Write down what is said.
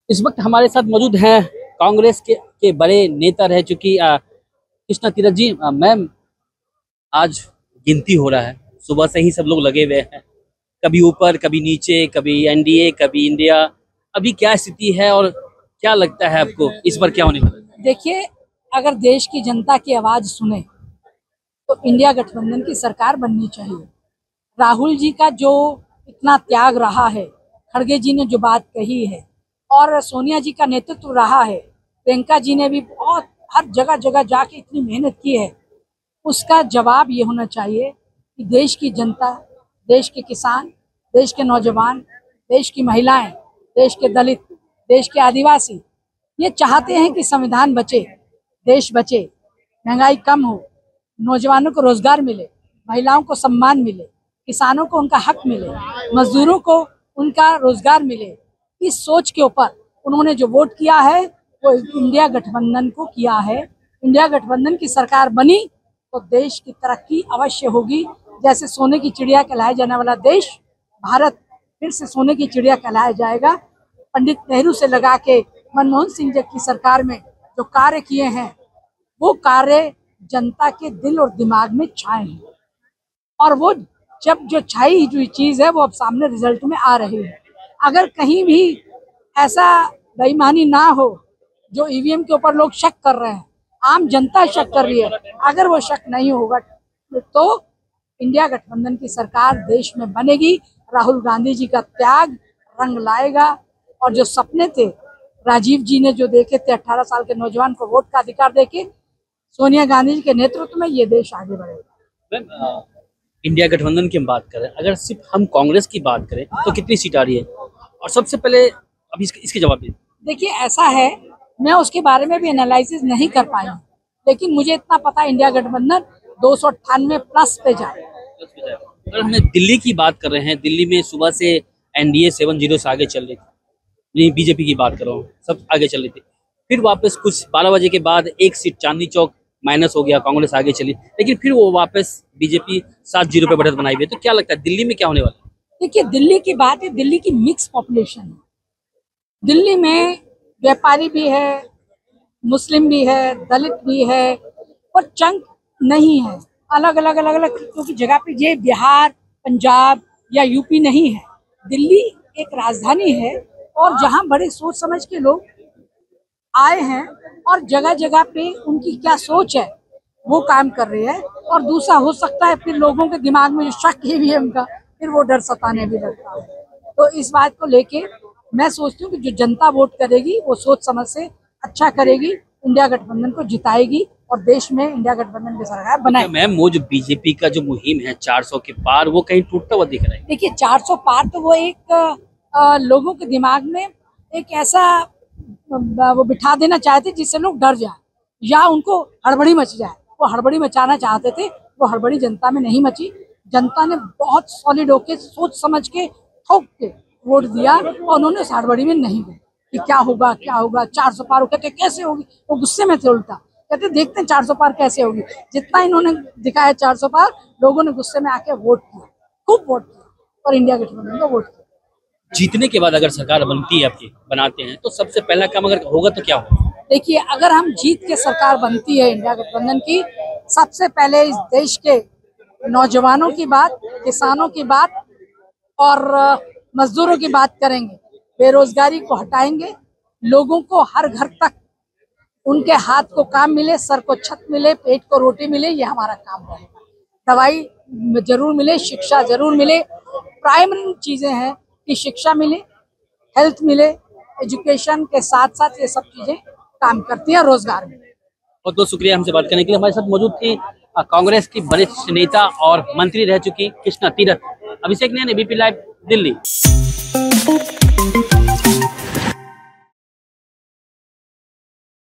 इस वक्त हमारे साथ मौजूद हैं कांग्रेस के बड़े नेता रह चुकी कृष्णा तीरथ जी। मैम, आज गिनती हो रहा है, सुबह से ही सब लोग लगे हुए हैं, कभी ऊपर कभी नीचे, कभी एनडीए कभी इंडिया। अभी क्या स्थिति है और क्या लगता है आपको इस पर क्या होने वाला है? देखिए, अगर देश की जनता की आवाज सुने तो इंडिया गठबंधन की सरकार बननी चाहिए। राहुल जी का जो इतना त्याग रहा है, खड़गे जी ने जो बात कही है और सोनिया जी का नेतृत्व रहा है, प्रियंका जी ने भी बहुत हर जगह जगह जाके इतनी मेहनत की है, उसका जवाब ये होना चाहिए कि देश की जनता, देश के किसान, देश के नौजवान, देश की महिलाएं, देश के दलित, देश के आदिवासी ये चाहते हैं कि संविधान बचे, देश बचे, महंगाई कम हो, नौजवानों को रोजगार मिले, महिलाओं को सम्मान मिले, किसानों को उनका हक मिले, मजदूरों को उनका रोजगार मिले। इस सोच के ऊपर उन्होंने जो वोट किया है वो इंडिया गठबंधन को किया है। इंडिया गठबंधन की सरकार बनी तो देश की तरक्की अवश्य होगी। जैसे सोने की चिड़िया कहलाया जाने वाला देश भारत फिर से सोने की चिड़िया कहलाया जाएगा। पंडित नेहरू से लगा के मनमोहन सिंह जी की सरकार में जो कार्य किए हैं वो कार्य जनता के दिल और दिमाग में छाए हैं, और वो जब जो छाई हुई चीज है वो अब सामने रिजल्ट में आ रही है। अगर कहीं भी ऐसा बेईमानी ना हो जो ईवीएम के ऊपर लोग शक कर रहे हैं, आम जनता शक कर रही है, अगर वो शक नहीं होगा तो इंडिया गठबंधन की सरकार देश में बनेगी। राहुल गांधी जी का त्याग रंग लाएगा और जो सपने थे राजीव जी ने जो देखे थे 18 साल के नौजवान को वोट का अधिकार देके, सोनिया गांधी जी के नेतृत्व में ये देश आगे बढ़ेगा। इंडिया गठबंधन की हम बात करें, अगर सिर्फ हम कांग्रेस की बात करें तो कितनी सीट आ रही है? और सबसे पहले अभी इसके जवाब दीजिए। देखिए, ऐसा है, मैं उसके बारे में भी एनालिसिस नहीं कर पाई हूँ, लेकिन मुझे इतना पता इंडिया गठबंधन 298 प्लस पे जाए। अगर हमने दिल्ली की बात कर रहे हैं, दिल्ली में सुबह से एनडीए 7-0 से आगे चल रही थी, बीजेपी की बात कर रहा हूँ, सब आगे चल रही थी। फिर वापस कुछ 12 बजे के बाद एक सीट चांदनी चौक माइनस हो गया, कांग्रेस आगे चली, लेकिन फिर वो वापस बीजेपी 7-0 पे बढ़त बनाई हुई है। तो क्या लगता है दिल्ली में क्या होने वाला है? देखिए, दिल्ली की बात है, दिल्ली की मिक्स पॉपुलेशन है। दिल्ली में व्यापारी भी है, मुस्लिम भी है, दलित भी है, और चंक नहीं है, अलग अलग क्योंकि जगह पे ये बिहार, पंजाब या यूपी नहीं है। दिल्ली एक राजधानी है और जहाँ बड़े सोच समझ के लोग आए हैं और जगह जगह पे उनकी क्या सोच है वो काम कर रहे हैं। और दूसरा हो सकता है फिर लोगों के दिमाग में जो शक ये भी है उनका, फिर वो डर सताने भी लगता है। तो इस बात को लेके मैं सोचती हूँ कि जो जनता वोट करेगी वो सोच समझ से अच्छा करेगी, इंडिया गठबंधन को जिताएगी और देश में इंडिया गठबंधन की सरकार बनाएगी। मैम, वो जो बीजेपी का जो मुहिम है 400 के पार, वो कहीं टूटता हुआ दिख रहा है? देखिए, 400 पार तो वो एक लोगों के दिमाग में एक ऐसा वो बिठा देना चाहते जिससे लोग डर जाए या उनको हड़बड़ी मच जाए। वो हड़बड़ी मचाना चाहते थे, वो हड़बड़ी जनता में नहीं मची। जनता ने बहुत सॉलिड होके सोच समझ के ठोक के वोट दिया और उन्होंने उस हड़बड़ी में नहीं गए कि क्या होगा 400 पार हो, कहते कैसे होगी, वो गुस्से में थे। उल्टा कहते देखते हैं 400 पार कैसे होगी। जितना इन्होंने दिखाया 400 पार, लोगों ने गुस्से में आके वोट किया, खूब वोट किया और इंडिया गठबंधन को वोट किया। जीतने के बाद अगर सरकार बनती है, आपकी बनाते हैं, तो सबसे पहला काम अगर होगा तो क्या होगा? देखिए, अगर हम जीत के सरकार बनती है इंडिया गठबंधन की, सबसे पहले इस देश के नौजवानों की बात, किसानों की बात और मजदूरों की बात करेंगे। बेरोजगारी को हटाएंगे, लोगों को हर घर तक उनके हाथ को काम मिले, सर को छत मिले, पेट को रोटी मिले, ये हमारा काम रहेगा। दवाई जरूर मिले, शिक्षा जरूर मिले। प्राइमरी चीजें हैं कि शिक्षा मिले, हेल्थ मिले, एजुकेशन के साथ साथ ये सब चीजें काम करती है, रोजगार मिले। बहुत बहुत शुक्रिया हमसे बात करने के लिए। हमारे साथ मौजूद थी कांग्रेस की वरिष्ठ नेता और मंत्री रह चुकी कृष्णा तीरथ। अभिषेक नैन, एबीपी लाइव, दिल्ली।